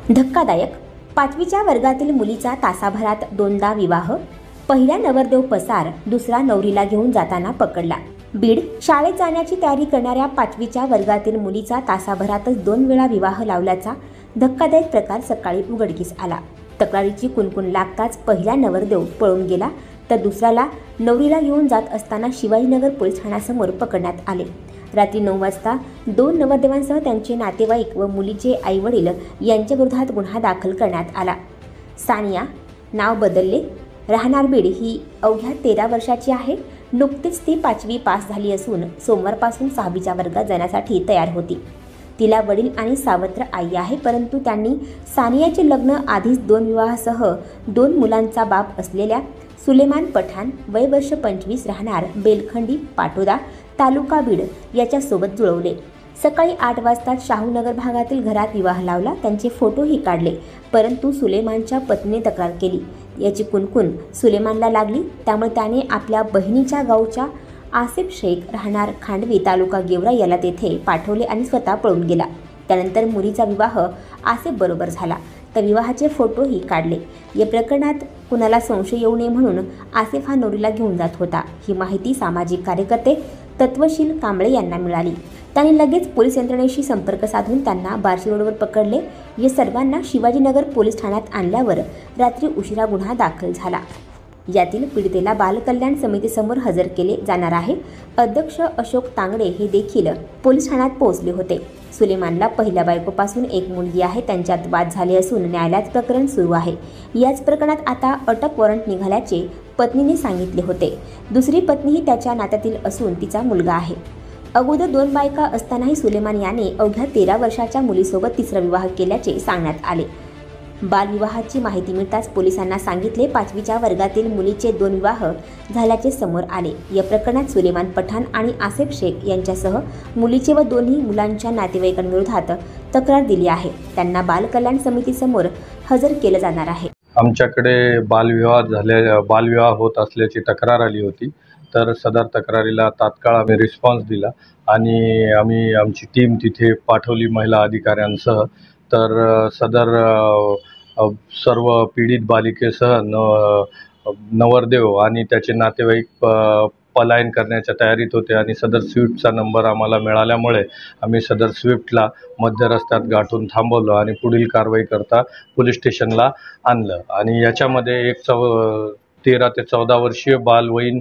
धक्कादायक 5वीच्या वर्गातील मुलीचा तासाभरात दोनदा विवाह। पहिला नवरदेव पसार, दुसरा नवरीला घेऊन जाताना पकडला। बीड शाळेत जाण्याची तयारी करणाऱ्या 5वीच्या वर्गातील मुलीचा तासाभरातच 2 वेळा विवाह लावल्याचा धक्कादायक प्रकार सकाळी उघडकीस आला। तक्रारीची कुणकुण लागताच पहिला नवरदेव पळून गेला, तर दुसऱ्याला नवरीला घेऊन जात असताना शिवाजीनगर पोलीस ठाण्यासमोर पकडण्यात आले। रात्री 9 वाजता 2 नवरदेवांसह त्यांचे नातेवाईक व मुलीचे आईवडील यांच्या विरोधात गुन्हा दाखल करण्यात आला। सानिया, नाव बदलले, राहणार बीड, ही अवघ्या 13 वर्षाची आहे। नुकतीच ती 5वी पास झाली असून सोमवारपासून 6वीच्या वर्गात जाण्यासाठी तयार होती। तिला वडील आणि सावत्र आई आहे, परंतु त्यांनी सानियाचे लग्न आधीच 2 विवाहासह 2 मुलांचा बाप असलेल्या सुलेमान पठाण, वय वर्ष 25, राहणार बेलखंडी, पाटोदा, तालुका बीड याच्यासोबत जुळवले। सकाळी 8 वाजता शाहूनगर भागातील घरात विवाह लावला। त्यांचे फोटोही काढले, परंतु सुलेमानच्या पत्नीने तक्रार केली। याची कुणकुण सुलेमानला लागली, त्यामुळे त्याने आपल्या बहिणीच्या गावच्या आसिफ शेख, राहणार खांडवी, तालुका गेवरा याला तेथे पाठवले आणि स्वतः पळून गेला। त्यानंतर मुलीचा विवाह आसिफ बरोबर झाला, तर विवाहाचे फोटोही काढले। या प्रकरणात कुणाला संशय येऊ नये म्हणून आसिफ हा नवरीला घेऊन जात होता। ही माहिती सामाजिक कार्यकर्ते तत्वशील कांबळे यांना मिळाली। त्यांनी लगेच पोलीस यंत्रणेशी संपर्क साधून त्यांना बार्शी रोडवर पकडले। या सर्वांना शिवाजीनगर पोलीस ठाण्यात आणल्यावर रात्री उशिरा गुन्हा दाखल झाला। यातील पीडितेला बालकल्याण समितीसमोर हजर केले जाणार आहे। अध्यक्ष अशोक तांगडे हे देखील पोलीस ठाण्यात पोहोचले होते। सुलेमानला पहिल्या बायकोपासून एक मुलगी आहे, त्यांच्यात वाद झाले असून न्यायालयात प्रकरण सुरू आहे। याच प्रकरणात आता अटक वॉरंट निघाल्याचे पत्नीने सांगितले होते। दुसरी पत्नीही त्याच्या नात्यातील असून तिचा मुलगा आहे। अगोदर 2 बायका असतानाही सुलेमान याने अवघ्या 13 वर्षाच्या मुलीसोबत तिसरा विवाह केल्याचे सांगण्यात आले। बालविवाहाची माहिती मिळताच पोलिसांना सांगितले। 5वीच्या वर्गातील मुलीचे 2 विवाह झाल्याचे समोर आले। या प्रकरणात सुलेमान पठाण आणि आसिफ शेख यांच्यासह मुलीचे व दोन्ही मुलांच्या नातेवाईकांविरोधात तक्रार दिली आहे। त्यांना बालकल्याण समितीसमोर हजर केलं जाणार आहे। आमच्याकडे बालविवाह होत असल्याची तक्रार आली होती, तर सदर तक्रारीला तात्काळ आम्ही रिस्पॉन्स दिला आणि आमची टीम तिथे पाठवली महिला अधिकाऱ्यांसह। तर सदर सर्व पीडित बालिकेसह नवरदेव आणि त्याचे नातेवाईक पलायन करण्याच्या तयारीत होते आणि सदर स्विफ्टचा नंबर आम्हाला मिळाल्यामुळे आम्ही सदर स्विफ्टला मध्य रस्त्यात गाठून थांबवलं आणि पुढील कारवाई करता पोलीस स्टेशनला आणलं। आणि याच्यामध्ये एक 13 ते 14 वर्षीय बालवयीन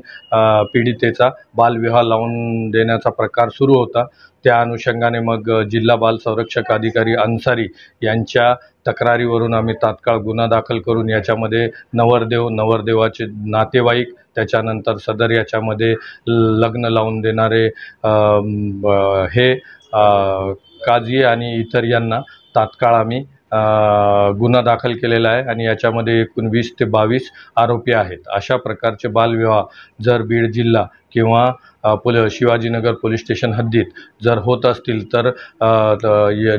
पीडितेचा बालविवाह लावून देण्याचा प्रकार सुरू होता। त्या अनुषंगाने मग जिल्हा बाल संरक्षक अधिकारी अन्सारी यांच्या तक्रारीवरून आम्ही तात्काळ गुन्हा दाखल करून याच्यामध्ये नवरदेव, नवरदेवाचे नातेवाईक, त्याच्यानंतर सदर याच्यामध्ये लग्न लावून देणारे हे काजी आणि इतर यांना तात्काळ आम्ही गुन्हा दाखल केलेला आहे आणि याच्यामध्ये एकूण 20 ते 22 आरोपी आहेत। अशा प्रकारचे बालविवाह जर बीड जिल्हा किंवा शिवाजीनगर पोलीस स्टेशन हद्दीत जर होत असतील तर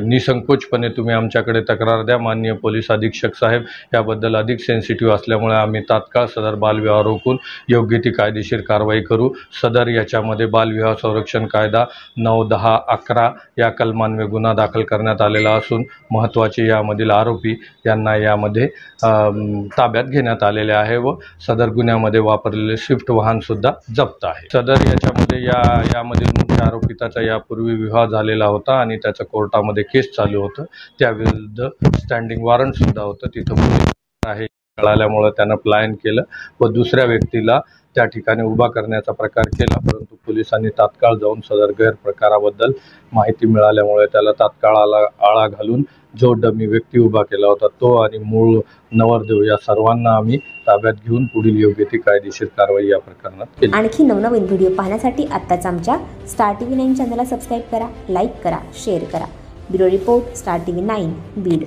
निसंकोचपणे तुम्ही आमच्याकडे तक्रार द्या। माननीय पोलीस अधीक्षक साहेब याबद्दल अधिक सेन्सिटिव्ह असल्यामुळे आम्ही तात्काळ सदर बालविवाह रोखून योग्य ती कायदेशीर कारवाई करू। सदर याच्यामध्ये बालविवाह संरक्षण कायदा 9, 10, 11 या कलमान्वये गुन्हा दाखल करण्यात आलेला असून महत्त्वाचे यामधील आरोपी यांना यामध्ये ताब्यात घेण्यात आलेले आहे व सदर गुन्ह्यामध्ये वापरलेले स्विफ्ट वाहनसुद्धा जप्त आहे। सदर याच्यामध्ये यामधील मुख्य आरोपिताचा यापूर्वी विवाह झालेला होता आणि त्याचं कोर्टामध्ये केस चालू होतं, त्याविरुद्ध स्टँडिंग वॉरंटसुद्धा होतं। तिथं पोलीस आहे कळाल्यामुळं त्यानं प्लायन केलं व दुसऱ्या व्यक्तीला त्या ठिकाणी उभा करण्याचा प्रकार केला, परंतु पोलिसांनी तात्काळ जाऊन सदर गैरप्रकाराबद्दल माहिती मिळाल्यामुळे त्याला तात्काळ आळा घालून जो डमी व्यक्ती उभा केला होता तो आणि मूळ नवरदेव या सर्वांना आम्ही ताब्यात घेऊन पुढील योग्य ती कायदेशीर कारवाई या प्रकरणात केली। आणखी नवनवीन व्हिडिओ पाहण्यासाठी आत्ताच आमच्या स्टार TV 9 चॅनलला सबस्क्राईब करा, लाईक करा, शेअर करा। Bureau report, star TV 9 Beed.